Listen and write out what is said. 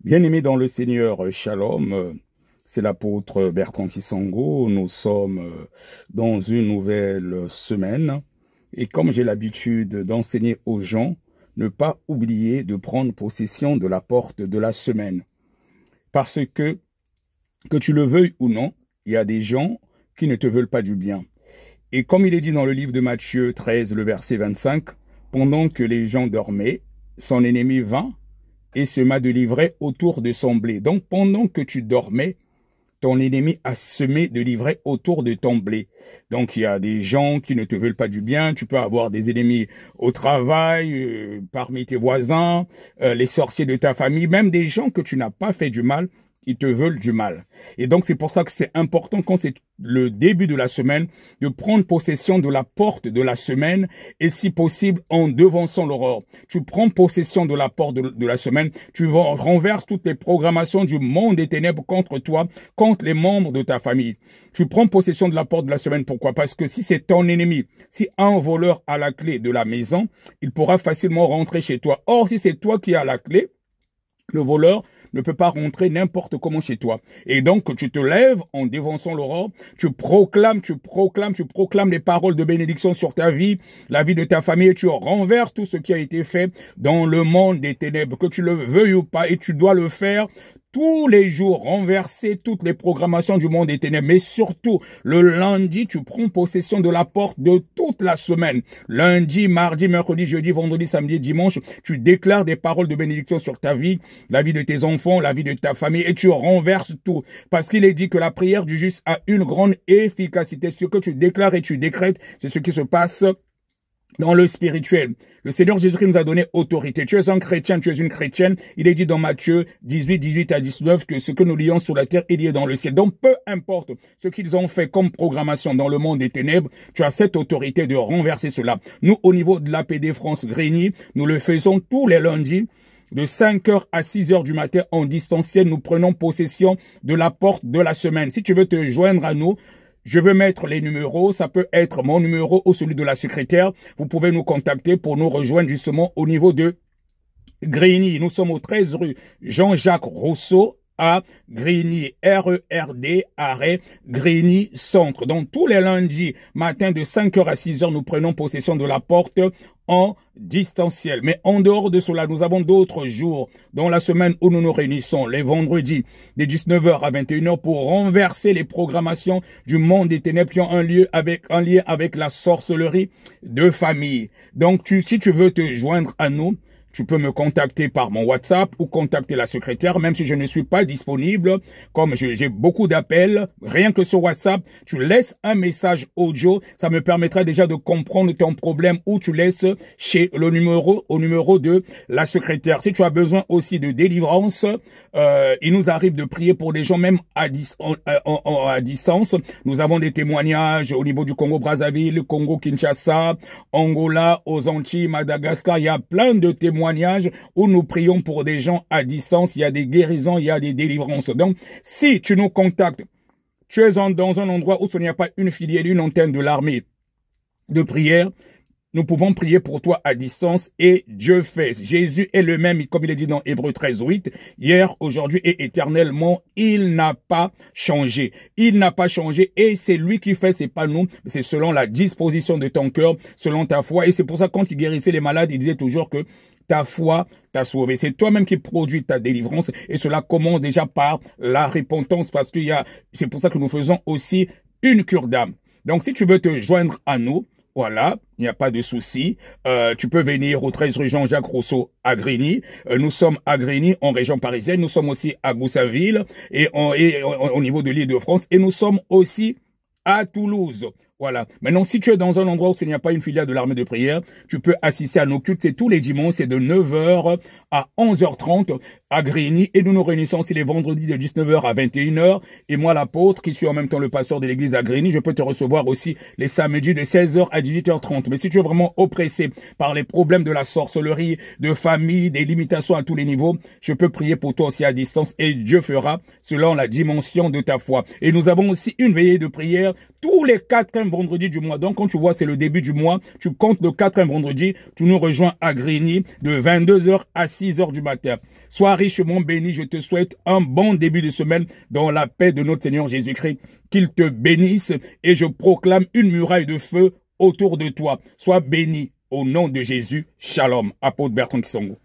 Bien-aimés dans le Seigneur, Shalom, c'est l'apôtre Bertrand Kisango. Nous sommes dans une nouvelle semaine et comme j'ai l'habitude d'enseigner aux gens, ne pas oublier de prendre possession de la porte de la semaine. Parce que tu le veuilles ou non, il y a des gens qui ne te veulent pas du bien. Et comme il est dit dans le livre de Matthieu 13, le verset 25, pendant que les gens dormaient, son ennemi vint et sema de l'ivraie autour de son blé. Donc, pendant que tu dormais, ton ennemi a semé de l'ivraie autour de ton blé. Donc, il y a des gens qui ne te veulent pas du bien. Tu peux avoir des ennemis au travail, parmi tes voisins, les sorciers de ta famille, même des gens que tu n'as pas fait du mal, ils te veulent du mal. Et donc, c'est pour ça que c'est important, quand c'est le début de la semaine, de prendre possession de la porte de la semaine et, si possible, en devançant l'aurore. Tu prends possession de la porte de la semaine, tu renverses toutes les programmations du monde des ténèbres contre toi, contre les membres de ta famille. Tu prends possession de la porte de la semaine. Pourquoi? Parce que si c'est ton ennemi, si un voleur a la clé de la maison, il pourra facilement rentrer chez toi. Or, si c'est toi qui as la clé, le voleur ne peut pas rentrer n'importe comment chez toi. Et donc, tu te lèves en dévançant l'aurore, tu proclames les paroles de bénédiction sur ta vie, la vie de ta famille, et tu renverses tout ce qui a été fait dans le monde des ténèbres, que tu le veuilles ou pas, et tu dois le faire tous les jours, renverser toutes les programmations du monde des ténèbres. Mais surtout, le lundi, tu prends possession de la porte de toute la semaine. Lundi, mardi, mercredi, jeudi, vendredi, samedi, dimanche, tu déclares des paroles de bénédiction sur ta vie, la vie de tes enfants, la vie de ta famille, et tu renverses tout. Parce qu'il est dit que la prière du juste a une grande efficacité. Ce que tu déclares et tu décrètes, c'est ce qui se passe dans le spirituel. Le Seigneur Jésus-Christ nous a donné autorité. Tu es un chrétien, tu es une chrétienne. Il est dit dans Matthieu 18, 18 à 19 que ce que nous lions sur la terre est lié dans le ciel. Donc, peu importe ce qu'ils ont fait comme programmation dans le monde des ténèbres, tu as cette autorité de renverser cela. Nous, au niveau de l'APD France Grigny, nous le faisons tous les lundis. De 5h à 6h du matin en distanciel, nous prenons possession de la porte de la semaine. Si tu veux te joindre à nous, je veux mettre les numéros, ça peut être mon numéro ou celui de la secrétaire. Vous pouvez nous contacter pour nous rejoindre justement au niveau de Grigny. Nous sommes au 13 rue Jean-Jacques Rousseau à Grigny, RERD, arrêt Grigny Centre. Donc tous les lundis matin de 5h à 6h, nous prenons possession de la porte en distanciel. Mais en dehors de cela, nous avons d'autres jours dans la semaine où nous nous réunissons, les vendredis de 19h à 21h pour renverser les programmations du monde des ténèbres qui ont un lien avec la sorcellerie de famille. Donc si tu veux te joindre à nous, tu peux me contacter par mon WhatsApp ou contacter la secrétaire, même si je ne suis pas disponible, comme j'ai beaucoup d'appels, rien que sur WhatsApp, tu laisses un message audio, ça me permettra déjà de comprendre ton problème ou tu laisses chez au numéro de la secrétaire. Si tu as besoin aussi de délivrance, il nous arrive de prier pour des gens même à distance. Nous avons des témoignages au niveau du Congo-Brazzaville, Congo-Kinshasa, Angola, aux Antilles, Madagascar, il y a plein de témoignages où nous prions pour des gens à distance. Il y a des guérisons, il y a des délivrances. Donc, si tu nous contactes, tu es dans un endroit où il n'y a pas une filière, une antenne de l'armée de prière, nous pouvons prier pour toi à distance et Dieu fait. Jésus est le même, comme il est dit dans Hébreux 13, 8, hier, aujourd'hui et éternellement. Il n'a pas changé. Il n'a pas changé et c'est lui qui fait, c'est pas nous. C'est selon la disposition de ton cœur, selon ta foi. Et c'est pour ça, quand il guérissait les malades, il disait toujours que ta foi t'a sauvé. C'est toi-même qui produis ta délivrance et cela commence déjà par la repentance parce c'est pour ça que nous faisons aussi une cure d'âme. Donc, si tu veux te joindre à nous, voilà, il n'y a pas de souci. Tu peux venir au 13 rue Jean-Jacques Rousseau à Grigny. Nous sommes à Grigny, en région parisienne. Nous sommes aussi à Goussainville et au niveau de l'Île-de-France. Et nous sommes aussi à Toulouse. Voilà. Maintenant, si tu es dans un endroit où il n'y a pas une filiale de l'armée de prière, tu peux assister à nos cultes. C'est tous les dimanches, c'est de 9h à 11h30 à Grigny. Et nous nous réunissons aussi les vendredis de 19h à 21h. Et moi, l'apôtre, qui suis en même temps le pasteur de l'église à Grigny, je peux te recevoir aussi les samedis de 16h à 18h30. Mais si tu es vraiment oppressé par les problèmes de la sorcellerie, de famille, des limitations à tous les niveaux, je peux prier pour toi aussi à distance et Dieu fera selon la dimension de ta foi. Et nous avons aussi une veillée de prière tous les 4e vendredis du mois. Donc, quand tu vois, c'est le début du mois, tu comptes le 4e vendredi, tu nous rejoins à Grigny de 22h à 6h du matin. Sois richement béni. Je te souhaite un bon début de semaine dans la paix de notre Seigneur Jésus-Christ. Qu'il te bénisse et je proclame une muraille de feu autour de toi. Sois béni au nom de Jésus. Shalom. Apôtre Bertrand Kisongo.